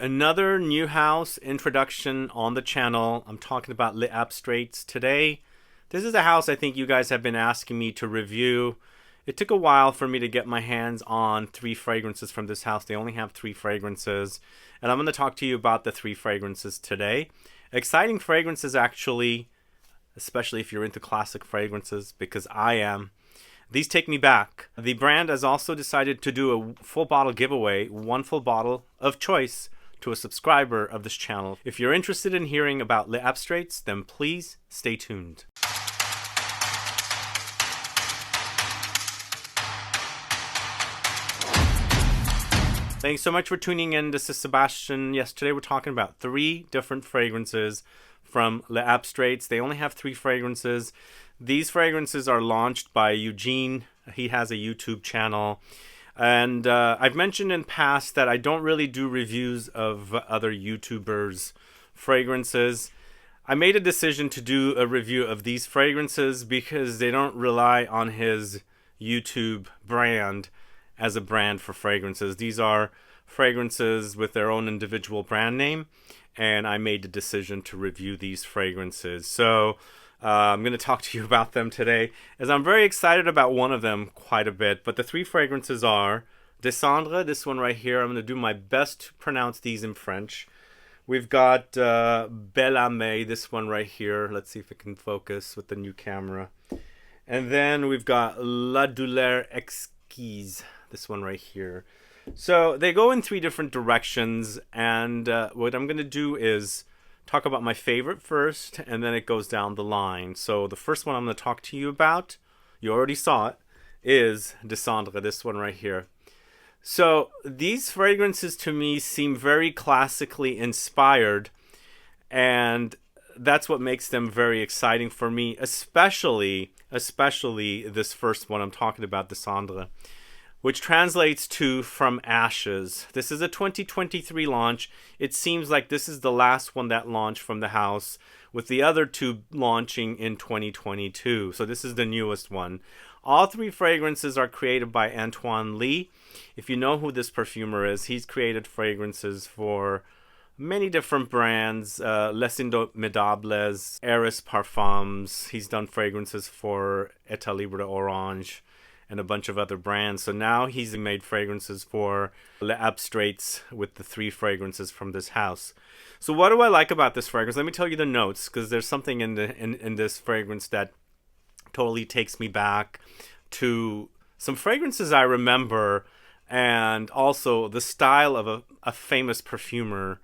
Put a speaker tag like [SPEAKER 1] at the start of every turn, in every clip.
[SPEAKER 1] Another new house introduction on the channel. I'm talking about Le Abstraits today. This is a house I think you guys have been asking me to review. It took a while for me to get my hands on 3 fragrances from this house. They only have 3 fragrances, and I'm going to talk to you about the 3 fragrances today. Exciting fragrances, actually, especially if you're into classic fragrances, because I am. These take me back. The brand has also decided to do a full bottle giveaway, 1 full bottle of choice, to a subscriber of this channel. If you're interested in hearing about Le Abstraits, then please stay tuned. Thanks so much for tuning in. This is Sebastian. Yes, today we're talking about 3 different fragrances from Le Abstraits. They only have 3 fragrances. These fragrances are launched by Eugene. He has a YouTube channel. And I've mentioned in past that I don't really do reviews of other YouTubers' fragrances. I made a decision to do a review of these fragrances because they don't rely on his YouTube brand as a brand for fragrances. These are fragrances with their own individual brand name, and I made the decision to review these fragrances. So I'm going to talk to you about them today, as I'm very excited about one of them quite a bit. But the 3 fragrances are Cendres, this one right here. I'm going to do my best to pronounce these in French. We've got Belle Âme, this one right here. Let's see if it can focus with the new camera. And then we've got La Douleur Exquise, this one right here. So they go in 3 different directions, and what I'm going to do is talk about my favorite first, and then it goes down the line. So the first one I'm going to talk to you about, you already saw it, is Cendres, this one right here. So these fragrances to me seem very classically inspired, and that's what makes them very exciting for me, especially this first one I'm talking about, Cendres, which translates to From Ashes. This is a 2023 launch. It seems like this is the last one that launched from the house, with the other 2 launching in 2022. So this is the newest one. All 3 fragrances are created by Antoine Lee. If you know who this perfumer is, he's created fragrances for many different brands, Les Indomptables, Orris Parfums. He's done fragrances for État Libre d'Orange and a bunch of other brands. So now he's made fragrances for Le Abstraits with the 3 fragrances from this house. So what do I like about this fragrance? Let me tell you the notes, because there's something in this fragrance that totally takes me back to some fragrances I remember, and also the style of a famous perfumer,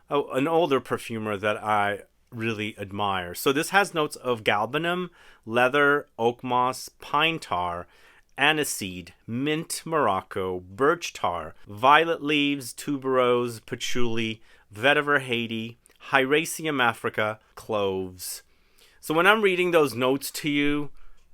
[SPEAKER 1] an older perfumer that I really admire. So this has notes of Galbanum, leather, Oakmoss, pine tar, Aniseed, mint Morocco, birch tar, violet leaves, tuberose, patchouli, Vetiver Haiti, Hyraceum Africa, cloves. So when I'm reading those notes to you,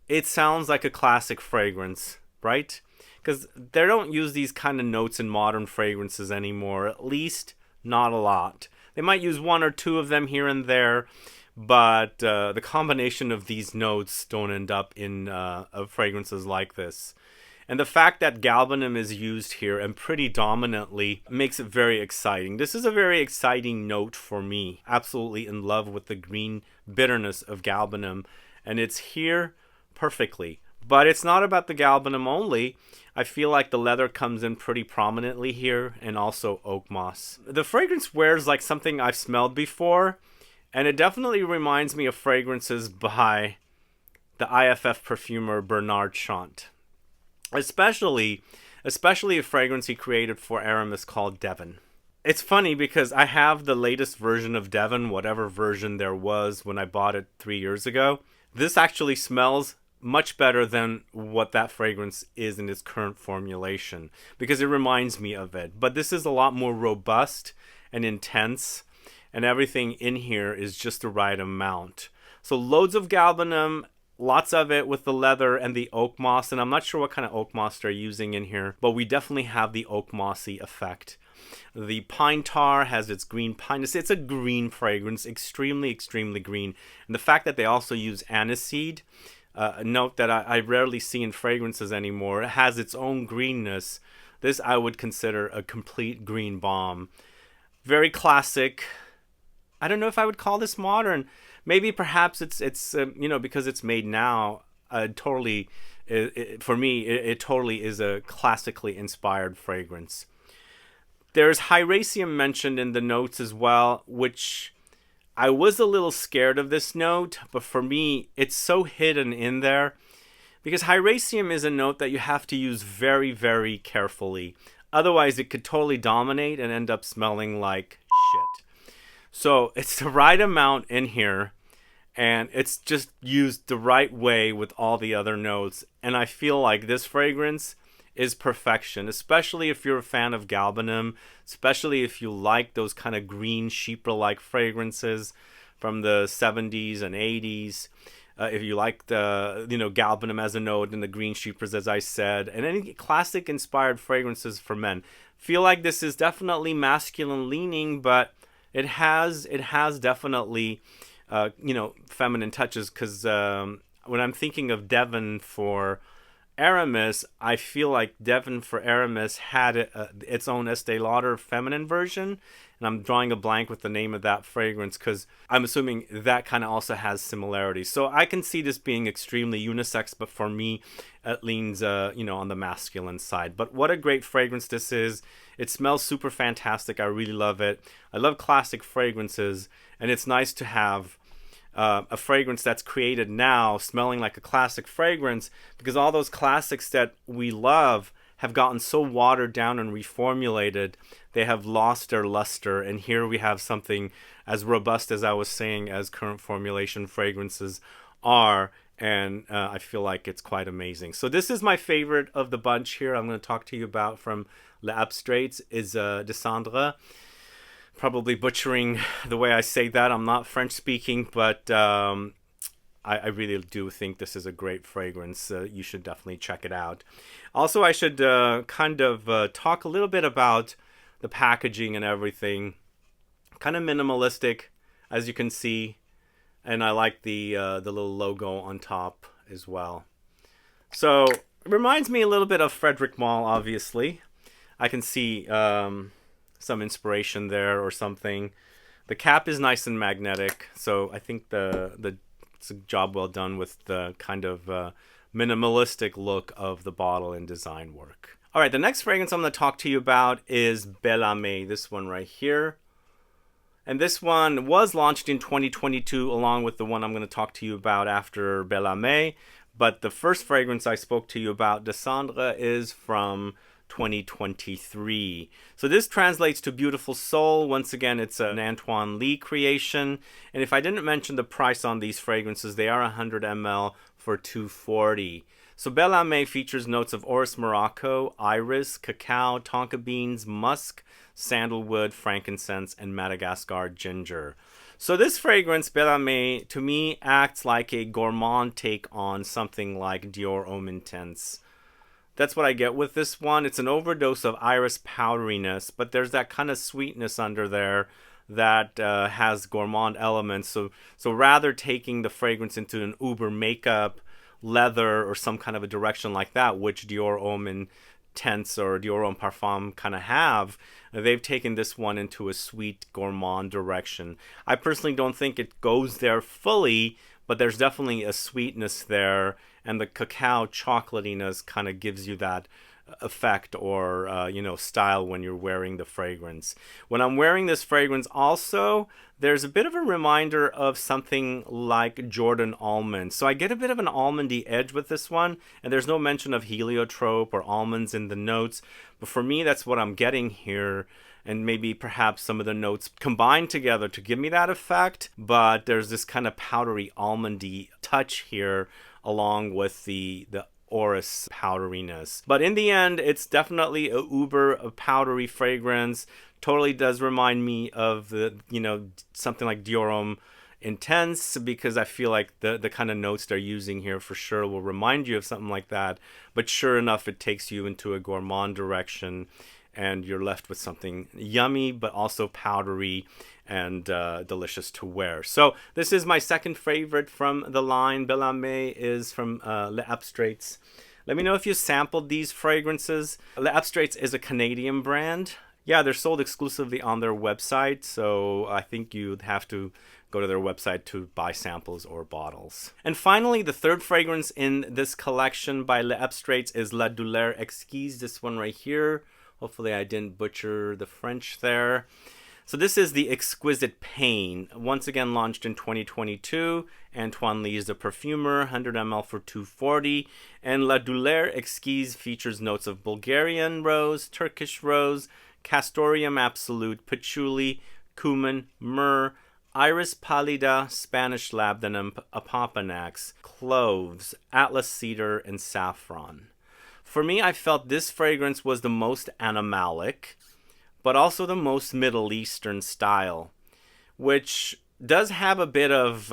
[SPEAKER 1] it sounds like a classic fragrance, right? Because they don't use these kind of notes in modern fragrances anymore, at least not a lot. They might use 1 or 2 of them here and there, but the combination of these notes don't end up in fragrances like this. And the fact that Galbanum is used here, and pretty dominantly, makes it very exciting. This is a very exciting note for me. Absolutely in love with the green bitterness of Galbanum, and it's here perfectly. But it's not about the Galbanum only. I feel like the leather comes in pretty prominently here, and also Oakmoss. The fragrance wears like something I've smelled before, and it definitely reminds me of fragrances by the IFF perfumer Bernard Chant. Especially a fragrance he created for Aramis called Devon. It's funny because I have the latest version of Devon, whatever version there was when I bought it 3 years ago. This actually smells much better than what that fragrance is in its current formulation, because it reminds me of it. But this is a lot more robust and intense, and everything in here is just the right amount. So loads of Galbanum, lots of it with the leather and the oak moss, and I'm not sure what kind of oak moss they're using in here, but we definitely have the oak mossy effect. The pine tar has its green pine. It's a green fragrance, extremely green. And the fact that they also use aniseed, a note that I rarely see in fragrances anymore, it has its own greenness. This I would consider a complete green bomb. Very classic. I don't know if I would call this modern. Maybe perhaps it's because it's made now. Totally, for me, it totally is a classically inspired fragrance. There's Hyraceum mentioned in the notes as well, which I was a little scared of this note, but for me, it's so hidden in there because Hyraceum is a note that you have to use very, very carefully. Otherwise, it could totally dominate and end up smelling like shit. So it's the right amount in here, and it's just used the right way with all the other notes. And I feel like this fragrance is perfection, especially if you're a fan of Galbanum, especially if you like those kind of green chypre-like fragrances from the 70s and 80s. If you like the Galbanum as a note and the green chypres, as I said, and any classic inspired fragrances for men, feel like this is definitely masculine leaning, but it has definitely feminine touches, because when I'm thinking of Devon for Aramis, I feel like Devon for Aramis had its own Estee Lauder feminine version, and I'm drawing a blank with the name of that fragrance because I'm assuming that kind of also has similarities. So I can see this being extremely unisex, but for me, it leans on the masculine side. But what a great fragrance this is. It smells super fantastic. I really love it. I love classic fragrances, and it's nice to have a fragrance that's created now smelling like a classic fragrance, because all those classics that we love have gotten so watered down and reformulated, they have lost their luster. And here we have something as robust, as I was saying, as current formulation fragrances are, and I feel like it's quite amazing. So this is my favorite of the bunch here. I'm going to talk to you about from Les Abstraits is de Cendres. Probably butchering the way I say that. I'm not French speaking, but I really do think this is a great fragrance. You should definitely check it out. Also, I should talk a little bit about the packaging and everything. Kind of minimalistic, as you can see, and I like the little logo on top as well. So it reminds me a little bit of Frederic Malle, obviously. I can see some inspiration there or something. The cap is nice and magnetic, so I think it's a job well done with the kind of minimalistic look of the bottle and design work. All right, the next fragrance I'm going to talk to you about is Belle Âme, this one right here. And this one was launched in 2022 along with the one I'm going to talk to you about after Belle Âme. But the first fragrance I spoke to you about, de Cendres, is from 2023. So this translates to Beautiful Soul. Once again, it's an Antoine Lee creation. And if I didn't mention the price on these fragrances, they are 100 ml for $240. So Belle Âme features notes of Orris Morocco, iris, cacao, tonka beans, musk, sandalwood, frankincense, and Madagascar ginger. So this fragrance, Belle Âme, to me acts like a gourmand take on something like Dior Homme Intense. That's what I get with this one. It's an overdose of iris powderiness, but there's that kind of sweetness under there that has gourmand elements. So rather taking the fragrance into an uber makeup, leather, or some kind of a direction like that, which Dior Homme Intense or Dior Homme Parfum kind of have, they've taken this one into a sweet gourmand direction. I personally don't think it goes there fully, but there's definitely a sweetness there, and the cacao chocolatiness kind of gives you that effect or style when you're wearing the fragrance. When I'm wearing this fragrance also, there's a bit of a reminder of something like Jordan almond. So I get a bit of an almondy edge with this one, and there's no mention of heliotrope or almonds in the notes, but for me that's what I'm getting here. And maybe perhaps some of the notes combined together to give me that effect, but there's this kind of powdery almondy touch here along with the Orris powderiness. But in the end, it's definitely a powdery fragrance. Totally does remind me of something like Dior Homme Intense, because I feel like the kind of notes they're using here for sure will remind you of something like that. But sure enough, it takes you into a gourmand direction, and you're left with something yummy but also powdery and delicious to wear. So this is my second favorite from the line. Belle Âme is from Les Abstraits. Let me know if you sampled these fragrances. Les Abstraits is a Canadian brand. Yeah, they're sold exclusively on their website, so I think you'd have to go to their website to buy samples or bottles. And finally, the third fragrance in this collection by Les Abstraits is La Douleur Exquise, this one right here. Hopefully I didn't butcher the French there. So this is the Exquisite Pain, once again launched in 2022. Antoine Lee is the perfumer, 100 ml for $2.40. And La Douleur Exquise features notes of Bulgarian rose, Turkish rose, Castoreum Absolute, Patchouli, cumin, myrrh, Iris pallida, Spanish labdanum, Apopanax, cloves, Atlas cedar, and saffron. For me, I felt this fragrance was the most animalic, but also the most Middle Eastern style, which does have a bit of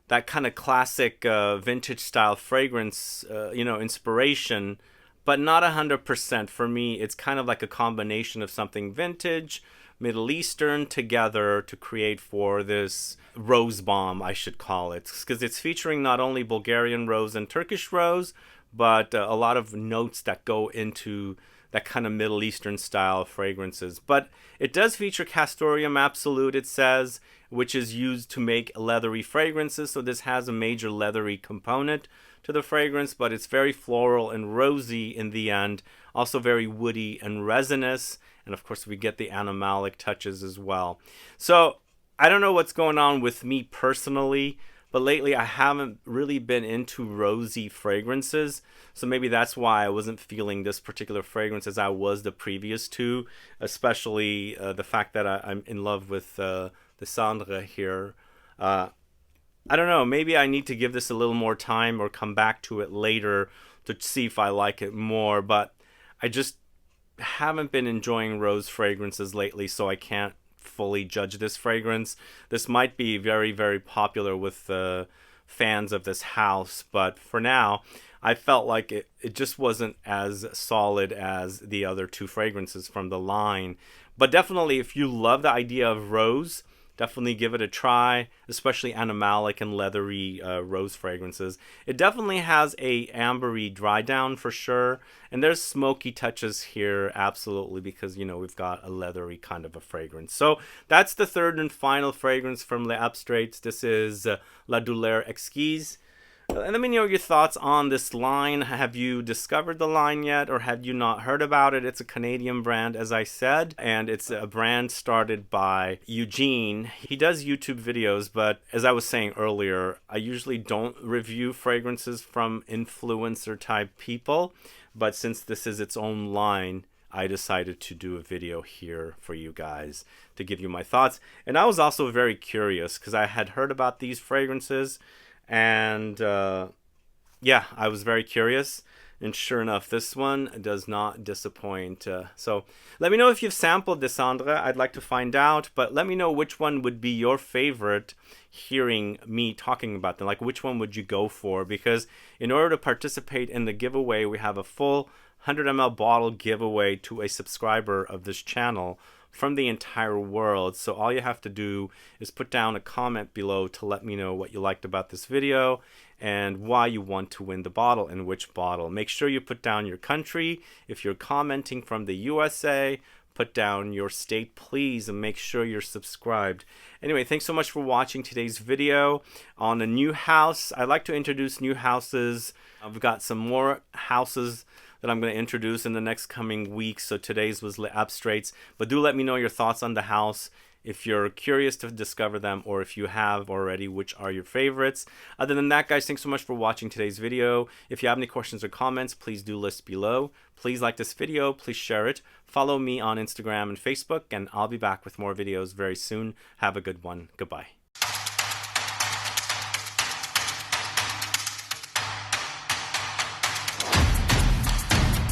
[SPEAKER 1] that kind of classic vintage style fragrance, inspiration, but not 100%. For me, it's kind of like a combination of something vintage, Middle Eastern together to create for this rose bomb, I should call it, because it's featuring not only Bulgarian rose and Turkish rose, but a lot of notes that go into that kind of Middle Eastern style fragrances. But it does feature Castoreum Absolute, it says, which is used to make leathery fragrances. So this has a major leathery component to the fragrance, but it's very floral and rosy in the end. Also very woody and resinous. And of course we get the animalic touches as well. So I don't know what's going on with me personally, but lately I haven't really been into rosy fragrances. So maybe that's why I wasn't feeling this particular fragrance as I was the previous two, especially the fact that I'm in love with the Cendres here. I don't know, maybe I need to give this a little more time or come back to it later to see if I like it more, but I just haven't been enjoying rose fragrances lately, so I can't fully judge this fragrance. This might be very, very popular with fans of this house, but for now, I felt like it just wasn't as solid as the other two fragrances from the line. But definitely, if you love the idea of rose, definitely give it a try, especially animalic and leathery rose fragrances. It definitely has a ambery dry down for sure, and there's smoky touches here, absolutely, because we've got a leathery kind of a fragrance. So that's the third and final fragrance from Les Abstraits. This is La Douleur Exquise. And let me know your thoughts on this line. Have you discovered the line yet, or have you not heard about it? It's a Canadian brand, as I said, and it's a brand started by Eugene. He does YouTube videos, but as I was saying earlier, I usually don't review fragrances from influencer type people, but since this is its own line, I decided to do a video here for you guys to give you my thoughts. And I was also very curious because I had heard about these fragrances, and yeah, I was very curious, and sure enough, this one does not disappoint. So let me know if you've sampled the Cendres. I'd like to find out, but let me know which one would be your favorite hearing me talking about them. Like, which one would you go for? Because in order to participate in the giveaway, we have a full 100 ml bottle giveaway to a subscriber of this channel from the entire world. So all you have to do is put down a comment below to let me know what you liked about this video and why you want to win the bottle and which bottle. Make sure you put down your country. If you're commenting from the USA, put down your state, please, and make sure you're subscribed. Anyway, thanks so much for watching today's video on a new house. I like to introduce new houses. I've got some more houses that I'm going to introduce in the next coming weeks. So today's was Les Abstraits. But do let me know your thoughts on the house, if you're curious to discover them, or if you have already, which are your favorites. Other than that, guys, thanks so much for watching today's video. If you have any questions or comments, please do list below. Please like this video. Please share it. Follow me on Instagram and Facebook, and I'll be back with more videos very soon. Have a good one. Goodbye.